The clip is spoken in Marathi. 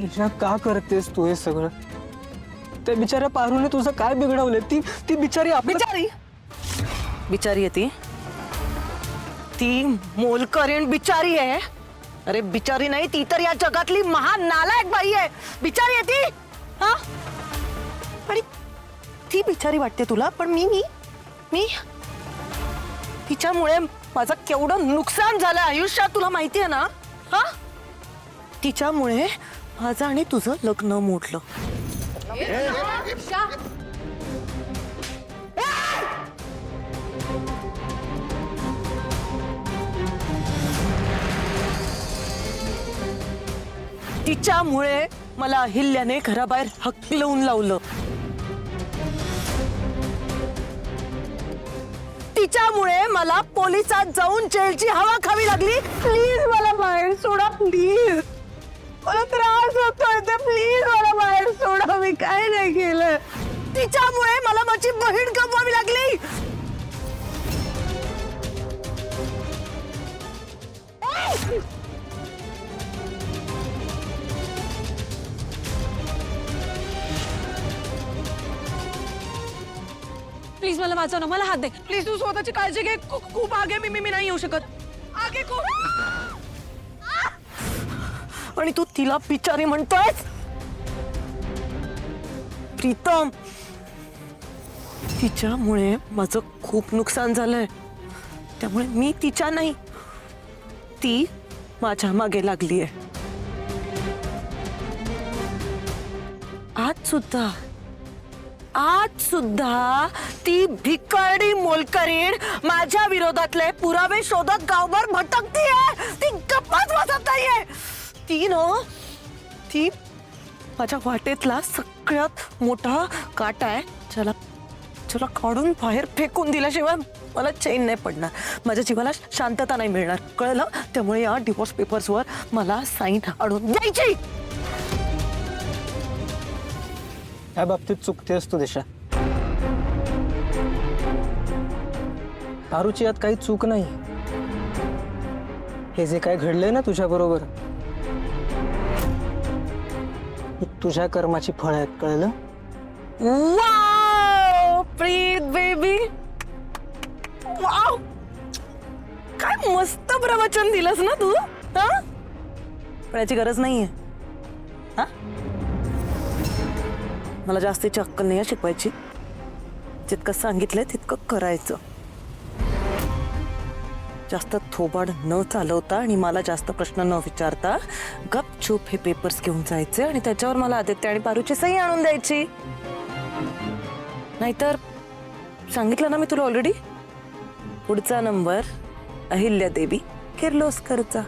तुझ्या का करतेस तू हे सगळं? त्या बिचाऱ्या पारूने तुझं काय बिघडवलंय? ती ती बिचारी बिचारी बिचारी आहे ती ती मोलकरीण बिचारी आहे. अरे बिचारी नाही ती तर या जगातली महान नालायक बाई आहे. बिचारी आहे ती. हा आणि ती बिचारी वाटते तुला पण मी मी मी तिच्यामुळे माझं केवढं नुकसान झालं आयुष्यात तुला माहिती आहे ना. हा तिच्यामुळे माझं आणि तुझं लग्न मोडलं. तिच्यामुळे मला अहिल्याने घराबाहेर हकलवून लावलं. तिच्यामुळे मला पोलिसात जाऊन जेलची हवा खावी लागली. प्लीज मला बाहेर सोडा. प्लीज मला त्रास होतोय तर प्लीज मला बाहेर सोडा. मी काय नाही केलं. तिच्यामुळे मला माझी बहीण गमवावी लागली. प्लीज मला वाचव ना. मला हात दे प्लीज. तू स्वतःची काळजी घे. खूप आगे मी नाही येऊ शकत. आगे खूप. आणि तू तिला बिचारी म्हणतोयस. प्रीतम तिच्यामुळे माझं खूप नुकसान झालंय. त्यामुळे मी तिच्या नाही ती माझ्या मागे लागलीये. आज सुद्धा ती भिकारी मोलकरीण माझ्या विरोधातले पुरावे शोधत गावभर भटकतीये. ती गप्पच बसत नाहीये. ती माझ्या वाटेतला सगळ्यात मोठा काटा आहे ज्याला काढून बाहेर फेकून दिल्याशिवाय मला चैन नाही पडणार. माझ्या जीवाला शांतता नाही मिळणार. कळलं. त्यामुळे या डिवोर्स पेपर्सवर मला साईन आणून द्यायची. या बाबतीत चुकतेस तू दिशा. पारूची यात काही चूक नाही. हे जे काय घडलंय ना तुझ्या बरोबर तुझ्या कर्माची फळ आहेत. कळलं. वाव प्रीत बेबी. वाव काय मस्त प्रवचन दिलंस ना तू. हा पण याची गरज नाहीये. हा मला जास्तीची अक्कल नाही शिकवायची. जितकं सांगितलंय तितकं करायचं. जास्त थोबाड न चालवता आणि मला जास्त प्रश्न न विचारता गपचूप हे पेपर्स घेऊन जायचे आणि त्याच्यावर मला आदित्य आणि पारूची सही आणून द्यायची. नाहीतर सांगितलं ना मी तुला ऑलरेडी. पुढचा नंबर अहिल्या देवी किर्लोस्करचा.